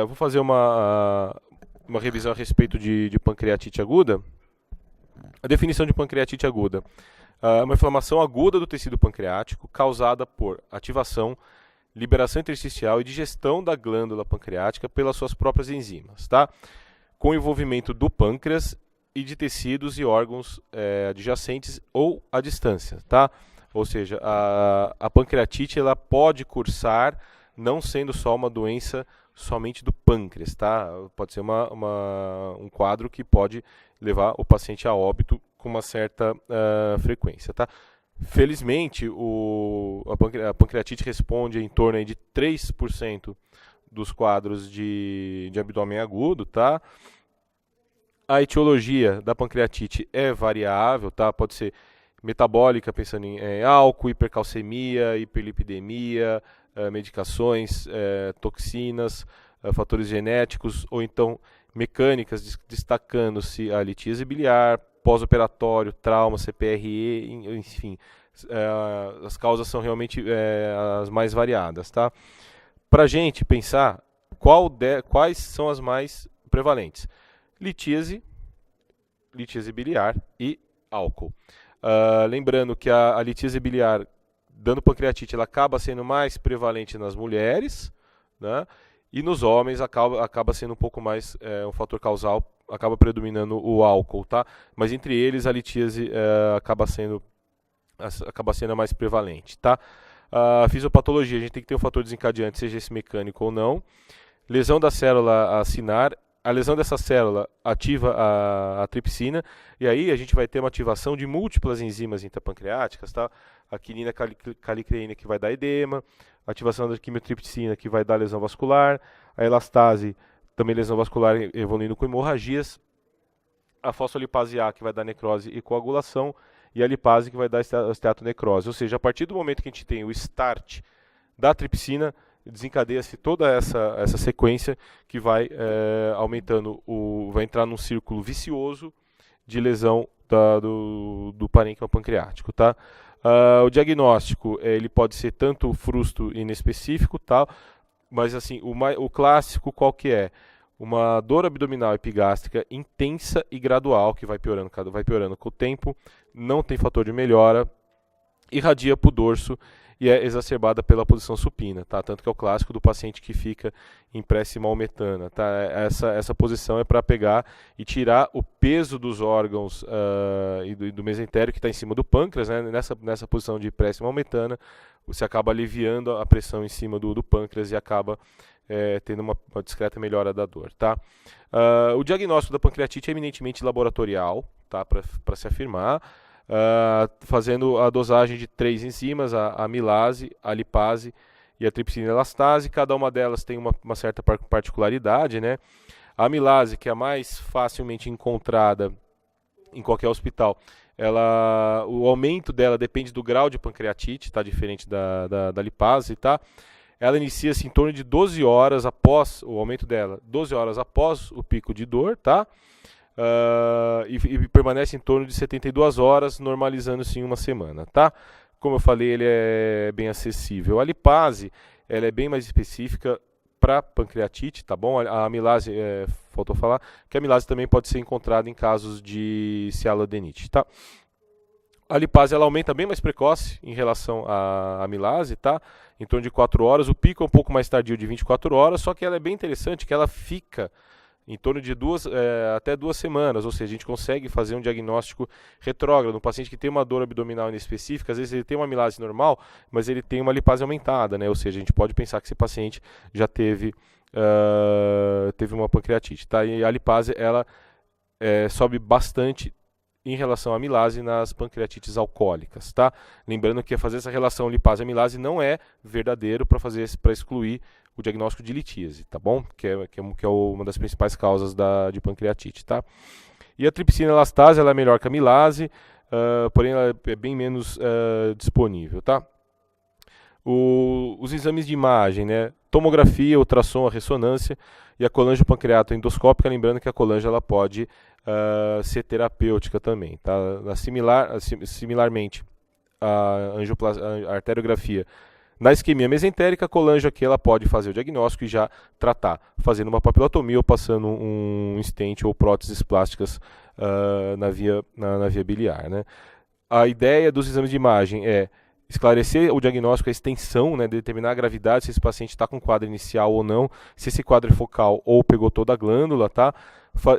vou fazer uma revisão a respeito de pancreatite aguda. A definição de pancreatite aguda é uma inflamação aguda do tecido pancreático causada por ativação, liberação intersticial e digestão da glândula pancreática pelas suas próprias enzimas, tá? Com envolvimento do pâncreas e de tecidos e órgãos adjacentes ou à distância, tá? Ou seja, a pancreatite ela pode cursar não sendo só uma doença somente do pâncreas, tá? Pode ser um quadro que pode levar o paciente a óbito com uma certa frequência, tá? Felizmente, a pancreatite responde em torno aí de 3% dos quadros de abdômen agudo, tá? A etiologia da pancreatite é variável, tá? Pode ser metabólica, pensando em álcool, hipercalcemia, hiperlipidemia, medicações, toxinas, fatores genéticos, ou então mecânicas, destacando-se a litíase biliar, pós-operatório, trauma, CPRE, enfim, as causas são realmente as mais variadas, tá? Para a gente pensar quais são as mais prevalentes: litíase biliar e álcool. Lembrando que a litíase biliar, dando pancreatite, ela acaba sendo mais prevalente nas mulheres, né? E nos homens acaba sendo um pouco mais um fator causal, acaba predominando o álcool, tá? Mas entre eles a litíase acaba sendo a mais prevalente, tá? A fisiopatologia, a gente tem que ter um fator desencadeante, seja esse mecânico ou não. Lesão da célula acinar. A lesão dessa célula ativa a tripsina, e aí a gente vai ter uma ativação de múltiplas enzimas intrapancreáticas, tá? A quinina calicreína, que vai dar edema, a ativação da quimiotripsina, que vai dar lesão vascular, a elastase, também lesão vascular evoluindo com hemorragias, a fosfolipase A, que vai dar necrose e coagulação, e a lipase, que vai dar esteatonecrose. Ou seja, a partir do momento que a gente tem o start da tripsina, desencadeia-se toda essa sequência que vai aumentando, vai entrar num círculo vicioso de lesão do parênquima pancreático, tá? O diagnóstico ele pode ser tanto frusto inespecífico, tá? Mas assim, o clássico qual que é? Uma dor abdominal epigástrica intensa e gradual, que vai piorando com o tempo, não tem fator de melhora, irradia para o dorso e é exacerbada pela posição supina, tá? Tanto que é o clássico do paciente que fica em prece maometana, tá? Essa posição é para pegar e tirar o peso dos órgãos e do mesentério que está em cima do pâncreas, né? Nessa posição de prece maometana, você acaba aliviando a pressão em cima do pâncreas e acaba tendo uma discreta melhora da dor, tá? O diagnóstico da pancreatite é eminentemente laboratorial, tá? Para se afirmar. Fazendo a dosagem de 3 enzimas, a amilase, a lipase e a tripsina elastase. Cada uma delas tem uma certa particularidade, né? A amilase, que é a mais facilmente encontrada em qualquer hospital, o aumento dela depende do grau de pancreatite, tá? Diferente da lipase, tá? Ela inicia-se em torno de 12 horas após o aumento dela, 12 horas após o pico de dor, tá? E permanece em torno de 72 horas, normalizando-se em uma semana, tá? Como eu falei, ele é bem acessível. A lipase, ela é bem mais específica para pancreatite, tá bom? A amilase, faltou falar, que a amilase também pode ser encontrada em casos de cialodenite, tá? A lipase, ela aumenta bem mais precoce em relação à amilase, tá? Em torno de 4 horas. O pico é um pouco mais tardio, de 24 horas, só que ela é bem interessante, que ela fica em torno de até 2 semanas, ou seja, a gente consegue fazer um diagnóstico retrógrado. Um paciente que tem uma dor abdominal inespecífica, às vezes ele tem uma amilase normal, mas ele tem uma lipase aumentada, né? Ou seja, a gente pode pensar que esse paciente já teve uma pancreatite, tá? E a lipase, ela sobe bastante em relação à amilase nas pancreatites alcoólicas, tá? Lembrando que fazer essa relação lipase-amilase não é verdadeiro para excluir o diagnóstico de litíase, tá bom? Que é uma das principais causas de pancreatite, tá? E a tripsina elastase, ela é melhor que a amilase, porém ela é bem menos disponível, tá? Os exames de imagem, né? Tomografia, ultrassom, a ressonância e a colangiopancreato endoscópica, lembrando que a colangio ela pode ser terapêutica também, tá? Similarmente, a arteriografia Na isquemia mesentérica, a colangio aqui ela pode fazer o diagnóstico e já tratar, fazendo uma papilotomia ou passando um stent ou próteses plásticas na via biliar, né? A ideia dos exames de imagem é esclarecer o diagnóstico, a extensão, né, determinar a gravidade, se esse paciente está com quadro inicial ou não, se esse quadro é focal ou pegou toda a glândula, tá?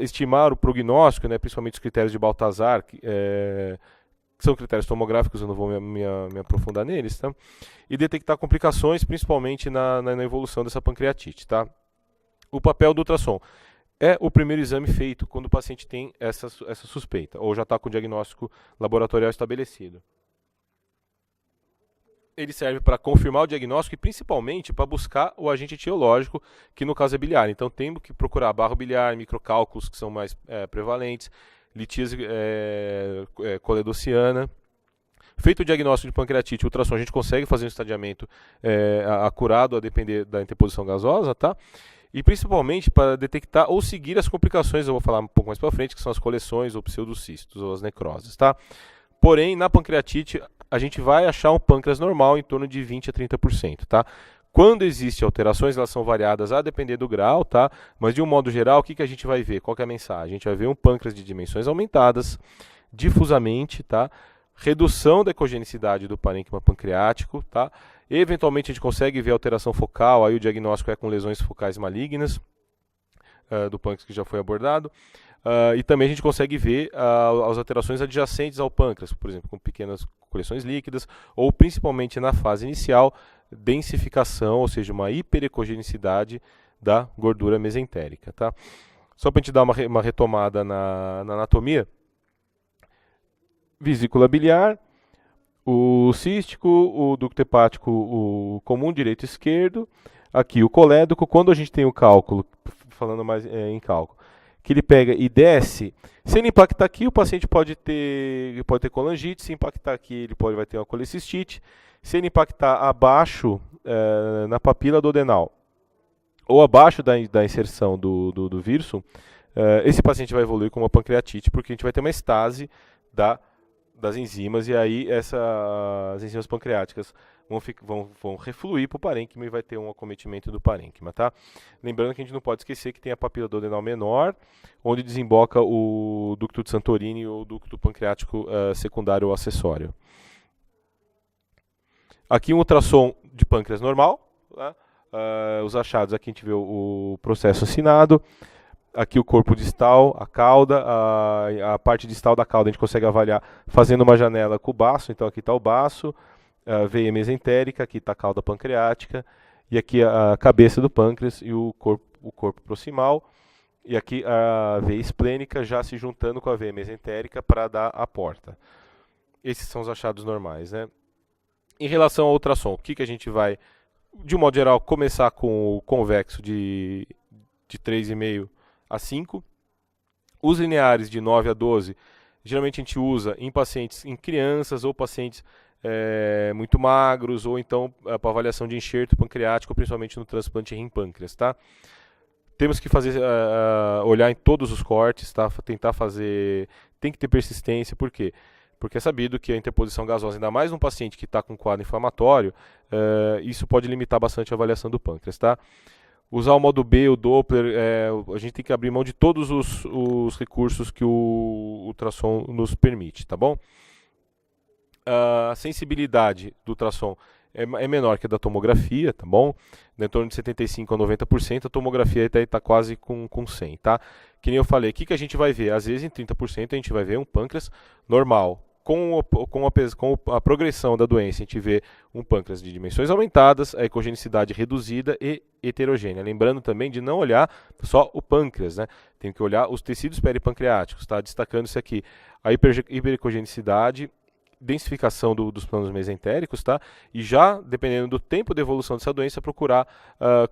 Estimar o prognóstico, né, principalmente os critérios de Baltazar, que são critérios tomográficos, eu não vou me aprofundar neles, tá? E detectar complicações, principalmente na evolução dessa pancreatite, tá? O papel do ultrassom é o primeiro exame feito quando o paciente tem essa suspeita, ou já está com o diagnóstico laboratorial estabelecido. Ele serve para confirmar o diagnóstico e principalmente para buscar o agente etiológico, que no caso é biliar. Então temos que procurar barro biliar, microcálculos que são mais prevalentes, litíase coledociana. Feito o diagnóstico de pancreatite, o ultrassom, a gente consegue fazer um estadiamento acurado a depender da interposição gasosa, tá? E principalmente para detectar ou seguir as complicações, eu vou falar um pouco mais para frente, que são as coleções ou pseudocistos ou as necroses, tá? Porém, na pancreatite, a gente vai achar um pâncreas normal em torno de 20 a 30%, tá? Quando existem alterações, elas são variadas a depender do grau, tá? Mas de um modo geral, o que a gente vai ver? Qual que é a mensagem? A gente vai ver um pâncreas de dimensões aumentadas, difusamente, tá? Redução da ecogenicidade do parênquima pancreático, tá? Eventualmente a gente consegue ver alteração focal, aí o diagnóstico é com lesões focais malignas do pâncreas que já foi abordado. E também a gente consegue ver as alterações adjacentes ao pâncreas, por exemplo, com pequenas coleções líquidas, ou principalmente na fase inicial, densificação, ou seja, uma hiperecogenicidade da gordura mesentérica. Tá? Só para a gente dar uma retomada na anatomia, vesícula biliar, o cístico, o ducto hepático, o comum direito e esquerdo, aqui o colédoco. Quando a gente tem o cálculo, falando mais em cálculo, que ele pega e desce, se ele impactar aqui, o paciente pode ter colangite, se impactar aqui, ele vai ter uma colecistite. Se ele impactar abaixo, na papila duodenal, ou abaixo da inserção do vírus, esse paciente vai evoluir com uma pancreatite, porque a gente vai ter uma estase das enzimas, e aí as enzimas pancreáticas vão refluir para o parênquima e vai ter um acometimento do parênquima, tá? Lembrando que a gente não pode esquecer que tem a papila duodenal menor, onde desemboca o ducto de Santorini ou o ducto pancreático secundário ou acessório. Aqui um ultrassom de pâncreas normal, tá? Os achados, aqui a gente vê o processo assinado. Aqui o corpo distal, a cauda, a parte distal da cauda a gente consegue avaliar fazendo uma janela com o baço. Então aqui está o baço, a veia mesentérica, aqui está a cauda pancreática, e aqui a cabeça do pâncreas e o corpo proximal, e aqui a veia esplênica já se juntando com a veia mesentérica para dar a porta. Esses são os achados normais, né? Em relação ao ultrassom, o que a gente vai, de um modo geral, começar com o convexo de 3,5 a 5. Os lineares de 9 a 12, geralmente a gente usa em crianças ou pacientes muito magros, ou então para avaliação de enxerto pancreático, principalmente no transplante rim-pâncreas, tá? Temos que olhar em todos os cortes, tá? Tentar fazer, tem que ter persistência, por quê? Porque é sabido que a interposição gasosa, ainda mais num paciente que está com quadro inflamatório, isso pode limitar bastante a avaliação do pâncreas, tá? Usar o modo B, o Doppler, a gente tem que abrir mão de todos os recursos que o ultrassom nos permite, tá bom? A sensibilidade do ultrassom é menor que a da tomografia, tá bom? Em torno de 75% a 90%, a tomografia está quase com 100%, tá? Que nem eu falei, o que a gente vai ver? Às vezes em 30% a gente vai ver um pâncreas normal. Com a progressão da doença, a gente vê um pâncreas de dimensões aumentadas, a ecogenicidade reduzida e heterogênea. Lembrando também de não olhar só o pâncreas, né? Tem que olhar os tecidos peripancreáticos, tá? Destacando isso aqui, a hiperecogenicidade, densificação dos planos mesentéricos, tá? E já, dependendo do tempo de evolução dessa doença, procurar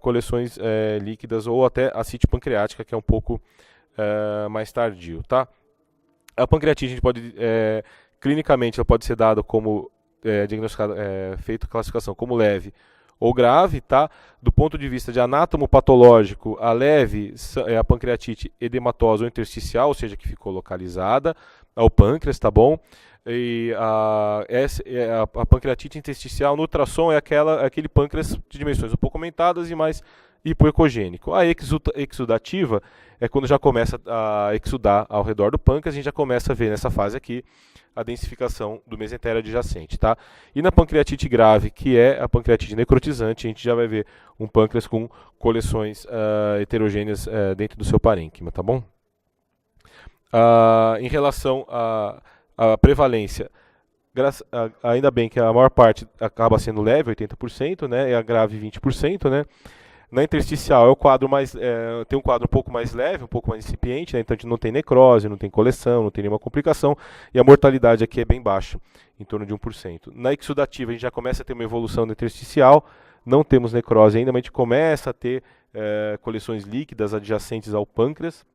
coleções líquidas ou até a ascite pancreática, que é um pouco mais tardio, tá? A pancreatite, a gente pode, clinicamente, ela pode ser dada como, diagnosticada, feita a classificação como leve ou grave, tá? Do ponto de vista de anátomo-patológico, a leve é a pancreatite edematosa ou intersticial, ou seja, que ficou localizada ao pâncreas, tá bom? E a pancreatite intersticial no ultrassom é aquele pâncreas de dimensões um pouco aumentadas e mais hipoecogênico. A exudativa é quando já começa a exudar ao redor do pâncreas, a gente já começa a ver nessa fase aqui a densificação do mesentério adjacente, tá? E na pancreatite grave, que é a pancreatite necrotizante, a gente já vai ver um pâncreas com coleções heterogêneas dentro do seu parênquima, tá bom? Em relação à prevalência, ainda bem que a maior parte acaba sendo leve, 80%, né? E a grave 20%, né? Na intersticial tem um quadro um pouco mais leve, um pouco mais incipiente, né? Então a gente não tem necrose, não tem coleção, não tem nenhuma complicação, e a mortalidade aqui é bem baixa, em torno de 1%. Na exudativa a gente já começa a ter uma evolução da intersticial, não temos necrose ainda, mas a gente começa a ter coleções líquidas adjacentes ao pâncreas.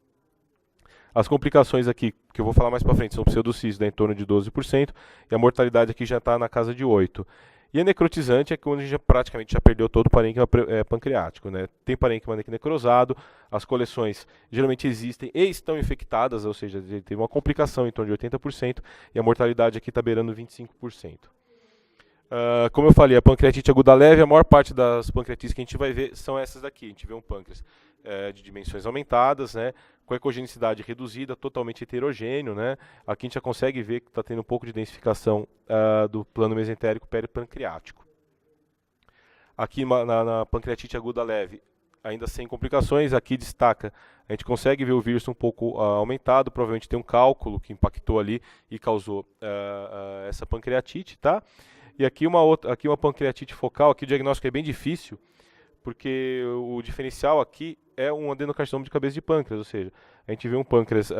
As complicações aqui, que eu vou falar mais para frente, são pseudocistos, em torno de 12%, e a mortalidade aqui já está na casa de 8%. E a necrotizante é quando a gente praticamente já perdeu todo o parênquima pancreático, né? Tem parênquima necrosado, as coleções geralmente existem e estão infectadas, ou seja, tem uma complicação em torno de 80%, e a mortalidade aqui está beirando 25%. Como eu falei, a pancreatite aguda leve, a maior parte das pancreatites que a gente vai ver são essas daqui. A gente vê um pâncreas de dimensões aumentadas, né, com ecogenicidade reduzida, totalmente heterogêneo, né. Aqui a gente já consegue ver que está tendo um pouco de densificação do plano mesentérico peripancreático. Aqui na pancreatite aguda leve, ainda sem complicações, aqui destaca, a gente consegue ver o vírus um pouco aumentado, provavelmente tem um cálculo que impactou ali e causou essa pancreatite, tá? E aqui uma pancreatite focal, aqui o diagnóstico é bem difícil, porque o diferencial aqui é um adenocarcinoma de cabeça de pâncreas, ou seja, a gente vê um pâncreas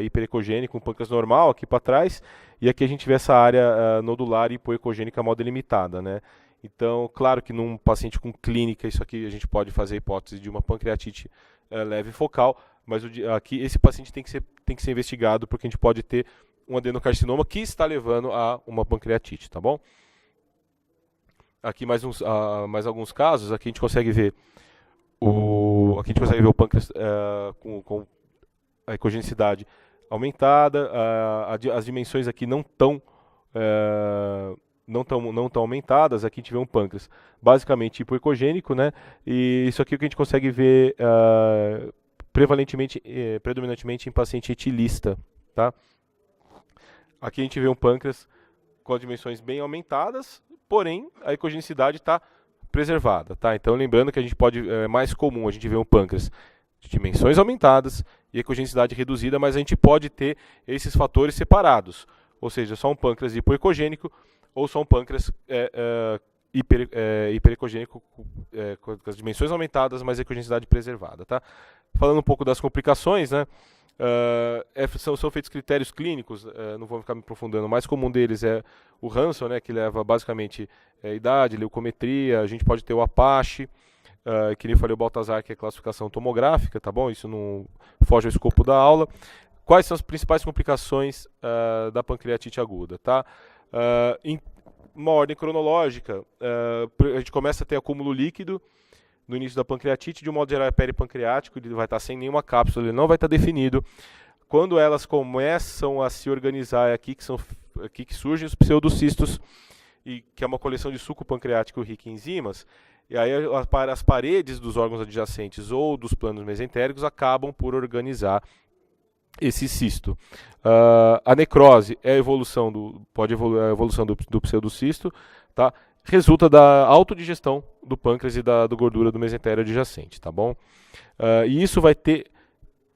hiperecogênico, um pâncreas normal aqui para trás, e aqui a gente vê essa área nodular hipoecogênica mal delimitada, né? Então, claro que num paciente com clínica, isso aqui a gente pode fazer a hipótese de uma pancreatite leve focal, mas aqui esse paciente tem que ser investigado, porque a gente pode ter um adenocarcinoma que está levando a uma pancreatite, tá bom? Aqui mais alguns casos, aqui a gente consegue ver o pâncreas com a ecogenicidade aumentada, as dimensões aqui não tão aumentadas. Aqui a gente vê um pâncreas basicamente hipoecogênico, né? E isso aqui é o que a gente consegue ver predominantemente em paciente etilista, tá? Aqui a gente vê um pâncreas com as dimensões bem aumentadas, porém a ecogenicidade está preservada, tá? Então lembrando que é mais comum a gente ver um pâncreas de dimensões aumentadas e ecogenicidade reduzida, mas a gente pode ter esses fatores separados, ou seja, só um pâncreas hipoecogênico ou só um pâncreas hiperecogênico com as dimensões aumentadas, mas ecogenicidade preservada, tá? Falando um pouco das complicações, né? São feitos critérios clínicos, não vou ficar me aprofundando. O mais comum deles é o Hansen, né, que leva basicamente idade, leucometria. A gente pode ter o Apache, que nem falei, o Baltazar, que é classificação tomográfica, tá bom? Isso não foge ao escopo da aula. Quais são as principais complicações da pancreatite aguda, tá? Em uma ordem cronológica, a gente começa a ter acúmulo líquido no início da pancreatite, de um modo geral é peripancreático, ele vai estar sem nenhuma cápsula, ele não vai estar definido. Quando elas começam a se organizar, é aqui que surgem os pseudocistos, que é uma coleção de suco pancreático rico em enzimas, e aí as paredes dos órgãos adjacentes ou dos planos mesentéricos acabam por organizar esse cisto. A necrose é a evolução do pseudocisto, tá? Resulta da autodigestão do pâncreas e da gordura do mesentério adjacente, tá bom? E isso vai ter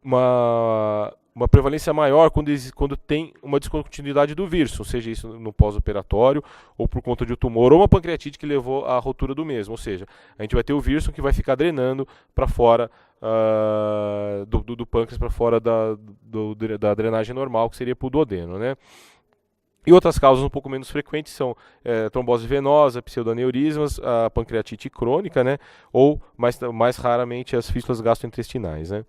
uma prevalência maior quando tem uma descontinuidade do vírus, ou seja, isso no pós-operatório ou por conta de um tumor ou uma pancreatite que levou à rotura do mesmo, ou seja, a gente vai ter o vírus que vai ficar drenando para fora do pâncreas, para fora da drenagem normal, que seria para o duodeno, né? E outras causas um pouco menos frequentes são trombose venosa, pseudoneurismas, a pancreatite crônica, né? Ou, mais raramente, as fístulas gastrointestinais, né?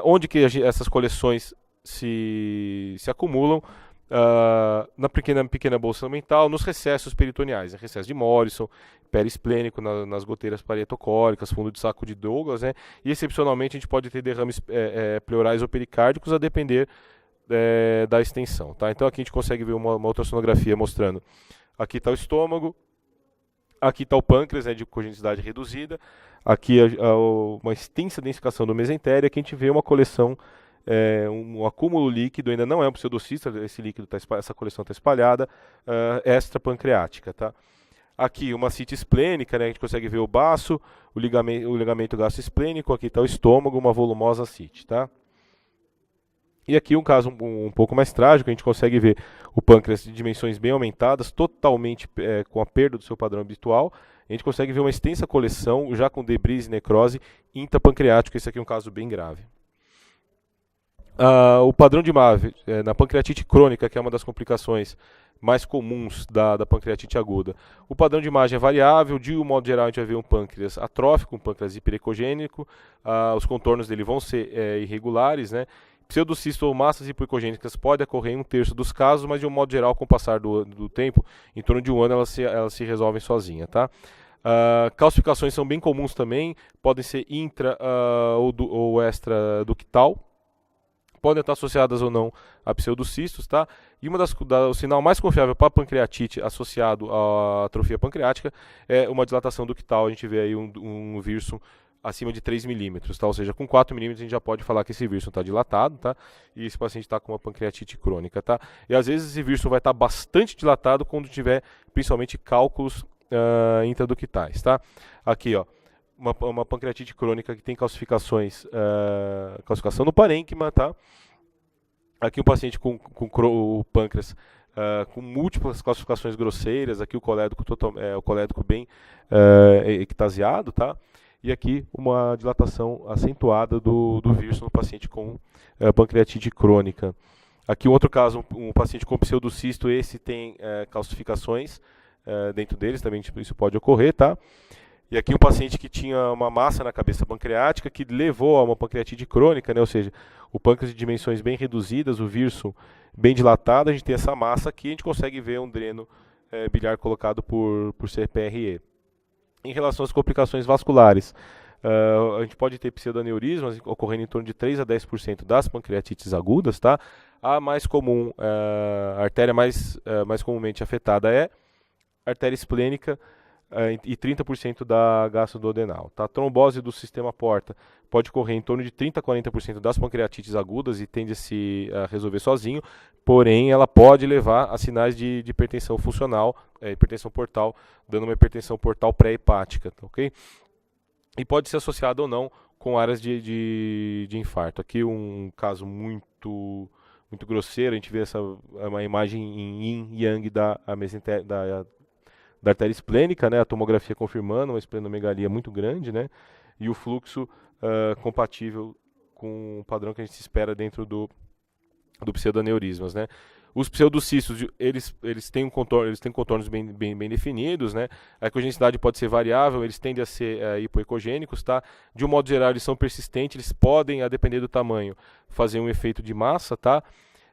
Onde que essas coleções se acumulam? Na pequena bolsa mental, nos recessos peritoneais, né? Recesso de Morrison, periesplênico, nas goteiras parietocólicas, fundo de saco de Douglas, né? E excepcionalmente a gente pode ter derrames pleurais ou pericárdicos, a depender da extensão, tá? Então aqui a gente consegue ver uma ultrassonografia mostrando, aqui está o estômago, aqui está o pâncreas, né, de congenitalidade reduzida, aqui uma extensa densificação do mesentério, aqui a gente vê uma coleção, um acúmulo líquido, ainda não é um pseudocista, esse líquido essa coleção está espalhada, extrapancreática, tá? Aqui uma ascite esplênica, né, a gente consegue ver o baço, o ligamento gastroesplênico, aqui está o estômago, uma volumosa ascite, tá? E aqui um caso um pouco mais trágico, a gente consegue ver o pâncreas de dimensões bem aumentadas, totalmente com a perda do seu padrão habitual. A gente consegue ver uma extensa coleção, já com debris e necrose intrapancreático. Esse aqui é um caso bem grave. O padrão de Mave, na pancreatite crônica, que é uma das complicações mais comuns da pancreatite aguda. O padrão de imagem é variável, de um modo geral a gente vai ver um pâncreas atrófico, um pâncreas hiperecogênico, os contornos dele vão ser irregulares, né? Pseudocisto ou massas hipoecogênicas pode ocorrer em 1/3 dos casos, mas de um modo geral, com o passar do tempo, em torno de um ano, elas se resolvem sozinhas, tá? Calcificações são bem comuns também, podem ser intra ou extraductal, podem estar associadas ou não a pseudocistos, tá? E o sinal mais confiável para a pancreatite associado à atrofia pancreática é uma dilatação ductal. A gente vê aí um Wirsum acima de 3 milímetros, tá? Ou seja, com 4 milímetros a gente já pode falar que esse Wirsum está dilatado, tá? E esse paciente está com uma pancreatite crônica, tá? E às vezes esse Wirsum vai estar bastante dilatado quando tiver principalmente cálculos intraductais, tá? Aqui, ó. Uma pancreatite crônica que tem calcificações, calcificação no parênquima, tá? Aqui um paciente com o pâncreas com múltiplas calcificações grosseiras, aqui o colédoco bem ectasiado, tá? E aqui uma dilatação acentuada do Wirsum no paciente com pancreatite crônica. Aqui um outro caso, um paciente com pseudocisto, esse tem calcificações dentro deles, também isso pode ocorrer, tá? E aqui um paciente que tinha uma massa na cabeça pancreática que levou a uma pancreatite crônica, né? Ou seja, o pâncreas de dimensões bem reduzidas, o Wirsum bem dilatado, a gente tem essa massa aqui, a gente consegue ver um dreno biliar colocado por CPRE. Em relação às complicações vasculares, a gente pode ter pseudaneurismas ocorrendo em torno de 3 a 10% das pancreatites agudas, tá? A mais comum, a artéria mais comumente afetada é a artéria esplênica, e 30% da gastroduodenal. Tá? A trombose do sistema porta pode ocorrer em torno de 30 a 40% das pancreatites agudas e tende a se resolver sozinho, porém ela pode levar a sinais de hipertensão funcional, hipertensão portal, dando uma hipertensão portal pré-hepática, tá, ok? E pode ser associada ou não com áreas de infarto. Aqui um caso muito grosseiro, a gente vê uma imagem em yin e yang da artéria esplênica, né, a tomografia confirmando uma esplenomegalia muito grande, né, e o fluxo compatível com o padrão que a gente espera dentro do pseudoneurismas, né. Os pseudocistos, eles têm contornos bem definidos, né. A ecogenicidade pode ser variável, eles tendem a ser hipoecogênicos, tá. De um modo geral, eles são persistentes, eles podem, a depender do tamanho, fazer um efeito de massa, tá.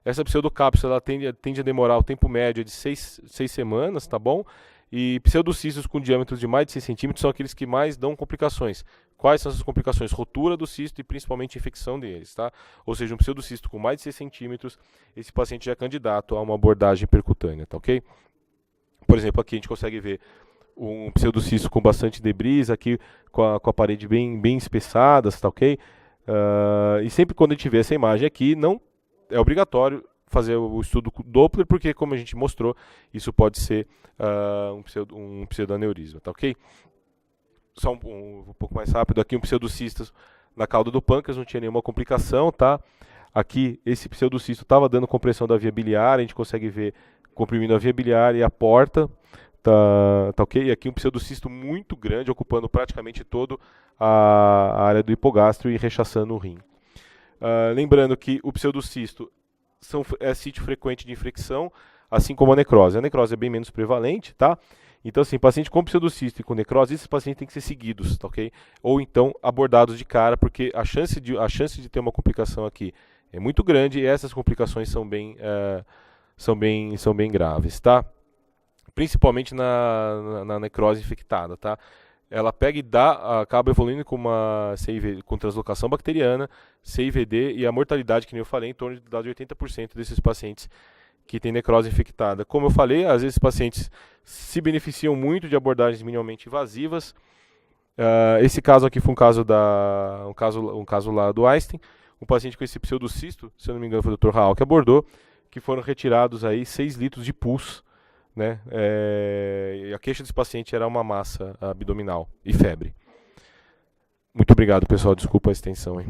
Essa pseudocápsula ela tende a demorar o tempo médio de 6 semanas, tá bom? E pseudocistos com diâmetros de mais de 6 centímetros são aqueles que mais dão complicações. Quais são essas complicações? Rotura do cisto e principalmente infecção deles, tá? Ou seja, um pseudocisto com mais de 6 centímetros, esse paciente já é candidato a uma abordagem percutânea, tá ok? Por exemplo, aqui a gente consegue ver um pseudocisto com bastante debris, aqui com a parede bem espessada, tá ok? E sempre quando a gente vê essa imagem aqui, não é obrigatório fazer o estudo Doppler, porque, como a gente mostrou, isso pode ser um pseudoneurisma, tá ok? Só um pouco mais rápido, aqui um pseudocisto na cauda do pâncreas, não tinha nenhuma complicação, tá? Aqui, esse pseudocisto estava dando compressão da via biliar, a gente consegue ver comprimindo a via biliar e a porta, tá ok? E aqui um pseudocisto muito grande, ocupando praticamente toda a área do hipogastro e rechaçando o rim. Lembrando que o pseudocisto é sítio frequente de infecção, assim como a necrose. A necrose é bem menos prevalente, tá? Então, assim, paciente com pseudocisto e com necrose, esses pacientes têm que ser seguidos, tá ok? Ou então abordados de cara, porque a chance de ter uma complicação aqui é muito grande e essas complicações são bem graves, tá? Principalmente na necrose infectada, tá? ela pega e acaba evoluindo com uma CIV, com translocação bacteriana, CIVD, e a mortalidade, que nem eu falei, em torno de 80% desses pacientes que têm necrose infectada. Como eu falei, às vezes pacientes se beneficiam muito de abordagens minimamente invasivas. Esse caso aqui foi um caso lá do Einstein, um paciente com esse pseudocisto, se eu não me engano foi o Dr. Raal que abordou, que foram retirados aí 6 litros de pus, né? E a queixa desse paciente era uma massa abdominal e febre. Muito obrigado, pessoal. Desculpa a extensão aí.